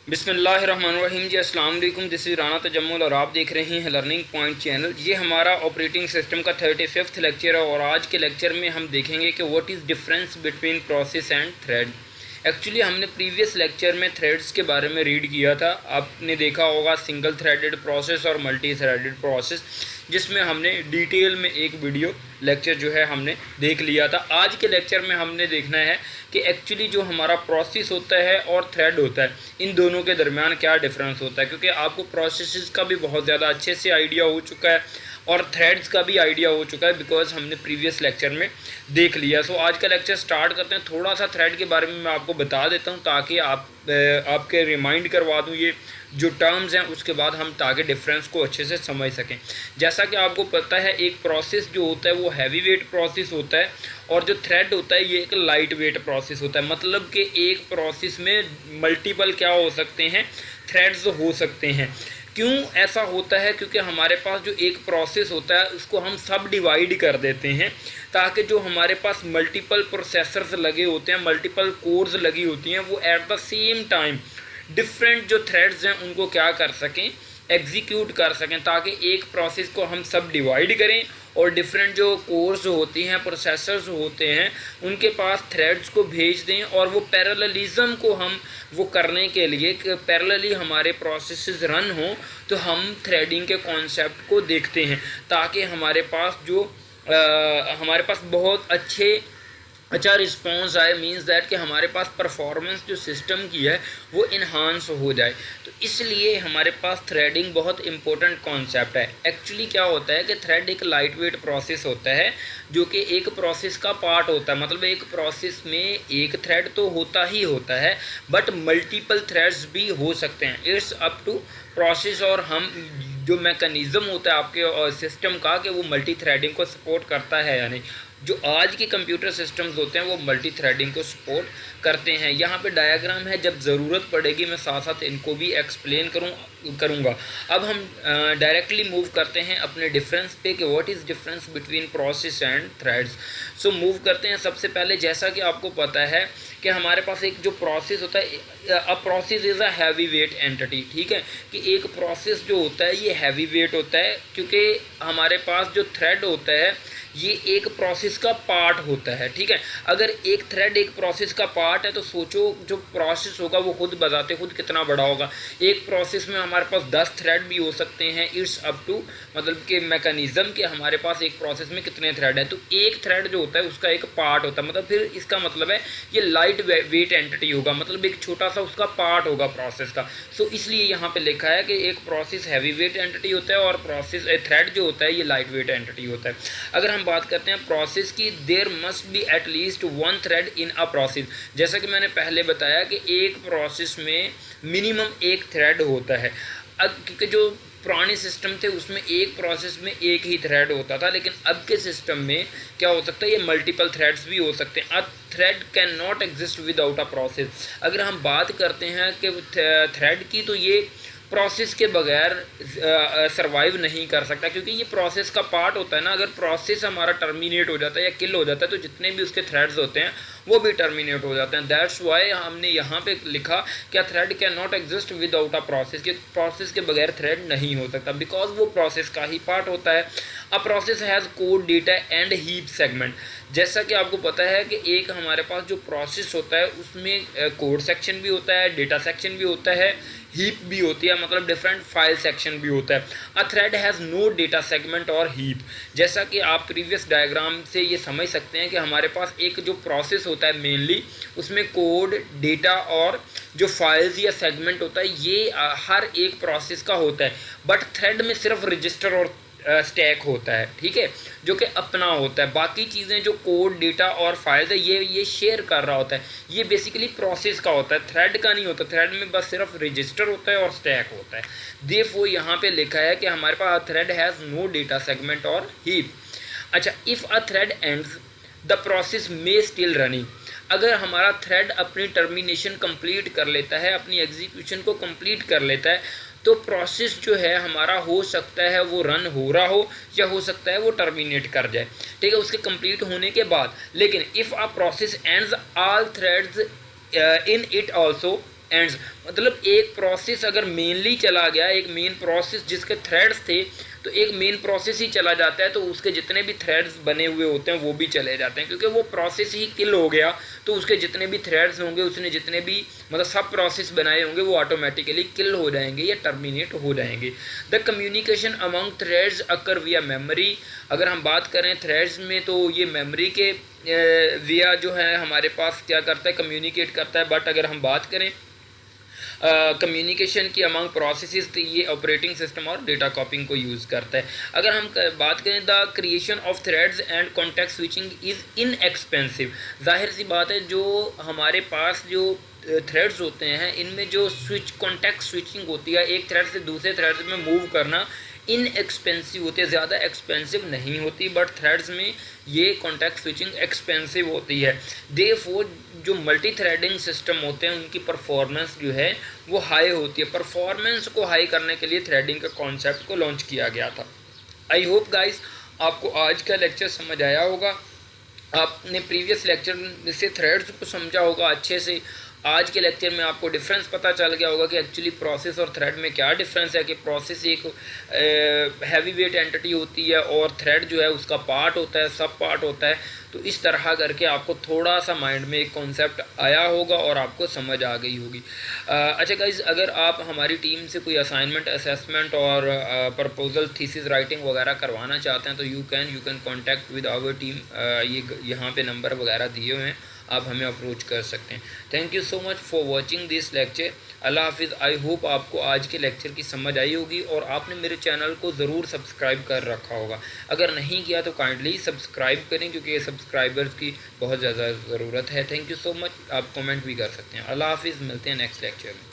बिस्मिल्लाहिर्रहमानिर्रहीम जी, अस्सलाम वालेकुम। दिस इज़ राना तजम्मुल और आप देख रहे हैं लर्निंग पॉइंट चैनल। ये हमारा ऑपरेटिंग सिस्टम का 35th लेक्चर है और आज के लेक्चर में हम देखेंगे कि what is difference between process and thread. Actually हमने प्रीवियस लेक्चर में थ्रेड्स के बारे में रीड किया था। आपने देखा होगा सिंगल थ्रेडेड प्रोसेस और मल्टी थ्रेडेड प्रोसेस, जिसमें हमने डिटेल में एक वीडियो लेक्चर जो है हमने देख लिया था। आज के लेक्चर में हमने देखना है कि एक्चुअली जो हमारा प्रोसेस होता है और थ्रेड होता है, इन दोनों के दरमियान क्या डिफरेंस होता है, क्योंकि आपको प्रोसेसेस का भी बहुत ज़्यादा अच्छे से आइडिया हो चुका है और थ्रेड्स का भी आइडिया हो चुका है, बिकॉज हमने प्रीवियस लेक्चर में देख लिया। सो आज का लेक्चर स्टार्ट करते हैं। थोड़ा सा थ्रेड के बारे में मैं आपको बता देता हूँ ताकि आपके रिमाइंड करवा दूँ ये जो टर्म्स हैं, उसके बाद हम ताकि डिफरेंस को अच्छे से समझ सकें। जैसा कि आपको पता है, एक प्रोसेस जो होता है वो हैवी वेट प्रोसेस होता है और जो थ्रेड होता है ये एक लाइट वेट प्रोसेस होता है। मतलब कि एक प्रोसेस में मल्टीपल क्या हो सकते हैं, थ्रेड्स हो सकते हैं। क्यों ऐसा होता है? क्योंकि हमारे पास जो एक प्रोसेस होता है उसको हम सब डिवाइड कर देते हैं ताकि जो हमारे पास मल्टीपल प्रोसेसर्स लगे होते हैं, मल्टीपल कोर्स लगी होती हैं, वो at the same time different जो थ्रेड्स हैं उनको क्या कर सकें, एग्जीक्यूट कर सकें, ताकि एक प्रोसेस को हम सब डिवाइड करें और डिफरेंट जो कोर्स होती हैं, प्रोसेसर्स होते हैं, उनके पास थ्रेड्स को भेज दें और वो पैरेललिज्म को हम वो करने के लिए कि पैरेलली हमारे प्रोसेसेस रन हो, तो हम थ्रेडिंग के कॉन्सेप्ट को देखते हैं ताकि हमारे पास बहुत अच्छा रिस्पॉन्स आए। मींस दैट कि हमारे पास परफॉर्मेंस जो सिस्टम की है वो इन्हांस हो जाए। तो इसलिए हमारे पास थ्रेडिंग बहुत इंपॉर्टेंट कॉन्सेप्ट है। एक्चुअली क्या होता है कि थ्रेड एक लाइट वेट प्रोसेस होता है जो कि एक प्रोसेस का पार्ट होता है। मतलब एक प्रोसेस में एक थ्रेड तो होता ही होता है, बट मल्टीपल थ्रेड्स भी हो सकते हैं। इट्स अप टू प्रोसेस और हम जो मैकेनिज़्म होता है आपके सिस्टम का कि वो मल्टी थ्रेडिंग को सपोर्ट करता है या नहीं। जो आज के कंप्यूटर सिस्टम्स होते हैं वो मल्टी थ्रेडिंग को सपोर्ट करते हैं। यहाँ पे डायग्राम है, जब ज़रूरत पड़ेगी मैं साथ साथ इनको भी एक्सप्लेन करूँगा। अब हम डायरेक्टली मूव करते हैं अपने डिफरेंस पे कि what is difference between process and threads. So move करते हैं। सबसे पहले जैसा कि आपको पता है कि हमारे पास एक जो प्रोसेस होता है, a process is a heavy weight entity. ठीक है, कि एक प्रोसेस जो होता है ये हैवी वेट होता है क्योंकि हमारे पास जो थ्रेड होता है ये एक प्रोसेस का पार्ट होता है। ठीक है, अगर एक थ्रेड एक प्रोसेस का पार्ट है तो सोचो जो प्रोसेस होगा वो खुद बताते खुद कितना बड़ा होगा। एक प्रोसेस में हमारे पास 10 थ्रेड भी हो सकते हैं। इट्स अप टू मतलब कि मैकेनिज़्म कि हमारे पास एक प्रोसेस में कितने थ्रेड है। तो एक थ्रेड जो होता है उसका एक पार्ट होता है, मतलब फिर इसका मतलब है ये लाइट वेट एंटिटी होगा, मतलब एक छोटा सा उसका पार्ट होगा प्रोसेस का। सो इसलिए यहाँ पे लिखा है कि एक प्रोसेस हैवी वेट एंटिटी होता है और प्रोसेस थ्रेड जो होता है ये लाइट वेट एंटिटी होता है। अगर हम बात करते हैं प्रोसेस की, there must be at least one thread in a process. जैसा कि मैंने पहले बताया कि एक प्रोसेस में मिनिमम एक थ्रेड होता है। अब क्योंकि जो पुराने सिस्टम थे उसमें एक प्रोसेस में एक ही थ्रेड होता था, लेकिन अब के सिस्टम में क्या हो सकता है, ये मल्टीपल थ्रेड्स भी हो सकते हैं। A thread can not exist without a process. अगर हम बात करते हैं कि थ्रेड की, तो ये प्रोसेस के बगैर सरवाइव नहीं कर सकता, क्योंकि ये प्रोसेस का पार्ट होता है ना। अगर प्रोसेस हमारा टर्मिनेट हो जाता है या किल हो जाता है तो जितने भी उसके थ्रेड्स होते हैं वो भी टर्मिनेट हो जाते हैं। दैट्स वाई हमने यहाँ पे लिखा कि thread can not exist without a process, कि प्रोसेस के बगैर थ्रेड नहीं हो सकता, बिकॉज वो प्रोसेस का ही पार्ट होता है। A process has code, data and heap segment. जैसा कि आपको पता है कि एक हमारे पास जो प्रोसेस होता है उसमें कोड सेक्शन भी होता है, डेटा सेक्शन भी होता है, हीप भी होती है, मतलब डिफरेंट फाइल सेक्शन भी होता है। A thread has no data segment और हीप। जैसा कि आप प्रीवियस डायग्राम से ये समझ सकते हैं कि हमारे पास एक जो प्रोसेस होता है मेनली उसमें कोड, डेटा और जो फाइल्स या सेगमेंट होता है ये हर एक प्रोसेस का होता है। बट थ्रेड में सिर्फ रजिस्टर और स्टैक होता है, ठीक है, जो कि अपना होता है। बाकी चीज़ें जो कोड, डेटा और फाइल्स है ये शेयर कर रहा होता है। ये बेसिकली प्रोसेस का होता है, थ्रेड का नहीं होता। थ्रेड में बस सिर्फ रजिस्टर होता है और स्टैक होता है। देयरफॉर यहाँ पे लिखा है कि हमारे पास thread has no data segment और हीप। अच्छा, if a thread ends the process may still running. अगर हमारा थ्रेड अपनी टर्मिनेशन कंप्लीट कर लेता है, अपनी एग्जीक्यूशन को कंप्लीट कर लेता है, तो प्रोसेस जो है हमारा हो सकता है वो रन हो रहा हो या हो सकता है वो टर्मिनेट कर जाए। ठीक है, उसके कंप्लीट होने के बाद। लेकिन if a process ends all threads in it also ends, मतलब एक प्रोसेस अगर मेनली चला गया, एक मेन प्रोसेस जिसके थ्रेड्स थे, तो एक मेन प्रोसेस ही चला जाता है तो उसके जितने भी थ्रेड्स बने हुए होते हैं वो भी चले जाते हैं, क्योंकि वो प्रोसेस ही किल हो गया तो उसके जितने भी थ्रेड्स होंगे, उसने जितने भी मतलब सब प्रोसेस बनाए होंगे वो ऑटोमेटिकली किल हो जाएंगे या टर्मिनेट हो जाएंगे। द कम्युनिकेशन अमंग थ्रेड्स अकर विया मेमोरी, अगर हम बात करें थ्रेड्स में तो ये मेमोरी के विया जो है हमारे पास क्या करता है, कम्युनिकेट करता है। बट अगर हम बात करें कम्युनिकेशन की अमंग प्रोसेसेस तो ये ऑपरेटिंग सिस्टम और डेटा कॉपिंग को यूज़ करता है। अगर हम बात करें the creation of threads and context switching is inexpensive, जाहिर सी बात है जो हमारे पास जो थ्रेड्स होते हैं इनमें जो कॉन्टेक्स्ट स्विचिंग होती है, एक थ्रेड से दूसरे थ्रेड में मूव करना इनएक्सपेंसिव होती है, ज़्यादा एक्सपेंसिव नहीं होती, बट थ्रेड्स में ये कॉन्टेक्स्ट स्विचिंग एक्सपेंसिव होती है। देयरफॉर जो मल्टी थ्रेडिंग सिस्टम होते हैं उनकी परफॉर्मेंस जो है वो हाई होती है। परफॉर्मेंस को हाई करने के लिए थ्रेडिंग के कॉन्सेप्ट को लॉन्च किया गया था। आई होप गाइस आपको आज का लेक्चर समझ आया होगा, आपने प्रीवियस लेक्चर से थ्रेड्स को समझा होगा अच्छे से। आज के लेक्चर में आपको डिफरेंस पता चल गया होगा कि एक्चुअली प्रोसेस और थ्रेड में क्या डिफरेंस है, कि प्रोसेस एक हैवी वेट एंटिटी होती है और थ्रेड जो है उसका पार्ट होता है, सब पार्ट होता है। तो इस तरह करके आपको थोड़ा सा माइंड में एक कॉन्सेप्ट आया होगा और आपको समझ आ गई होगी। अच्छा गाइज, अगर आप हमारी टीम से कोई असाइनमेंट, असेसमेंट और प्रपोजल, थीसिस राइटिंग वगैरह करवाना चाहते हैं तो you can contact with our team. ये यहाँ पे नंबर वगैरह दिए हुए हैं, आप हमें अप्रोच कर सकते हैं। Thank you so much for watching this lecture. अल्लाह हाफिज़। आई होप आपको आज के लेक्चर की समझ आई होगी और आपने मेरे चैनल को ज़रूर सब्सक्राइब कर रखा होगा। अगर नहीं किया तो काइंडली सब्सक्राइब करें, क्योंकि ये सब्सक्राइबर्स की बहुत ज़्यादा ज़रूरत है। Thank you so much. आप कमेंट भी कर सकते हैं। अल्लाह हाफिज़, मिलते हैं नेक्स्ट लेक्चर में।